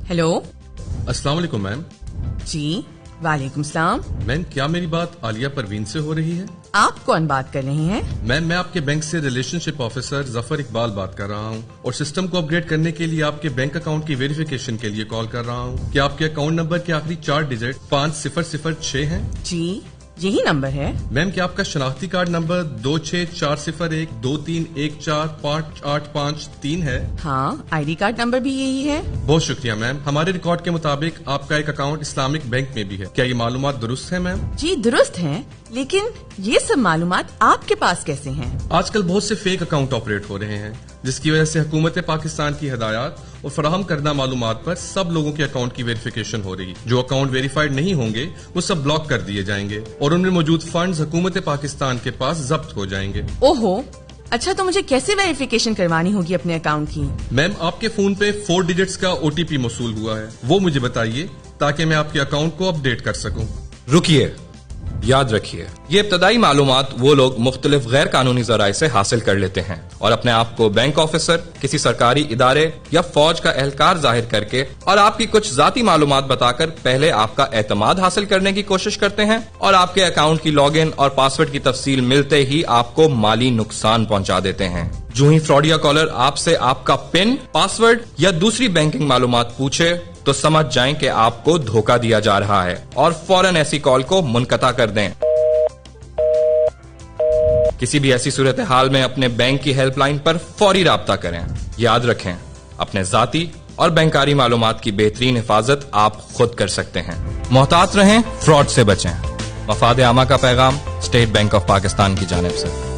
Hello. अस्सलाम वालेकुम ma'am. जी वालेकुम सलाम। मैम, क्या मेरी बात आलिया परवीन से हो रही है? आप कौन बात कर रहे हैं? मैम, मैं आपके बैंक से रिलेशनशिप ऑफिसर जफर इकबाल बात कर रहा हूँ और सिस्टम को अपग्रेड करने के लिए आपके बैंक अकाउंट की वेरिफिकेशन के लिए कॉल कर रहा हूँ। क्या आपके अकाउंट नंबर के आखिरी 4 डिजिट 5006 हैं? जी यही नंबर है। मैम, क्या आपका शनाख्ती कार्ड नंबर 264012314583 है? हाँ, आईडी कार्ड नंबर भी यही है। बहुत शुक्रिया मैम। हमारे रिकॉर्ड के मुताबिक आपका एक अकाउंट इस्लामिक बैंक में भी है। क्या ये मालूमात दुरुस्त है मैम? जी दुरुस्त हैं, लेकिन ये सब मालूमात आपके पास कैसे हैं? आजकल बहुत से फेक अकाउंट ऑपरेट हो रहे हैं, जिसकी वजह से हुकूमत पाकिस्तान की हदायत और फराहम करदा मालूमात पर सब लोगों के अकाउंट की वेरिफिकेशन हो रही। जो अकाउंट वेरीफाइड नहीं होंगे वो सब ब्लॉक कर दिए जाएंगे और उनमें मौजूद फंड्स हुकूमत पाकिस्तान के पास जब्त हो जाएंगे। ओहो, अच्छा तो मुझे कैसे वेरिफिकेशन करवानी होगी अपने अकाउंट की? मैम, आपके फोन पे 4 डिजिट्स का OTP मौसूल हुआ है, वो मुझे बताइए ताकि मैं आपके अकाउंट को अपडेट कर सकूं। रुकिए, याद रखिए, ये इब्तदाई मालूमात वो लोग मुख्तलिफ गैर कानूनी जराए से हासिल कर लेते हैं और अपने आप को बैंक ऑफिसर, किसी सरकारी इदारे या फौज का एहलकार जाहिर करके और आपकी कुछ जाती मालूमात बताकर पहले आपका एतमाद हासिल करने की कोशिश करते हैं और आपके अकाउंट की लॉगिन और पासवर्ड की तफसील मिलते ही आपको माली नुकसान पहुंचा देते हैं। जो ही फ्रॉडिया कॉलर आपसे आपका पिन, पासवर्ड या दूसरी बैंकिंग मालूमात पूछे तो समझ जाएं कि आपको धोखा दिया जा रहा है और फौरन ऐसी कॉल को मुनक़ता कर दें। किसी भी ऐसी सूरत हाल में अपने बैंक की हेल्पलाइन पर फौरी राब्ता करें। याद रखें, अपने जाती और बैंकारी मालूमात की बेहतरीन हिफाजत आप खुद कर सकते हैं। मोहतात रहें, फ्रॉड से बचें। मफाद आमा का पैगाम स्टेट बैंक ऑफ पाकिस्तान की जानिब से।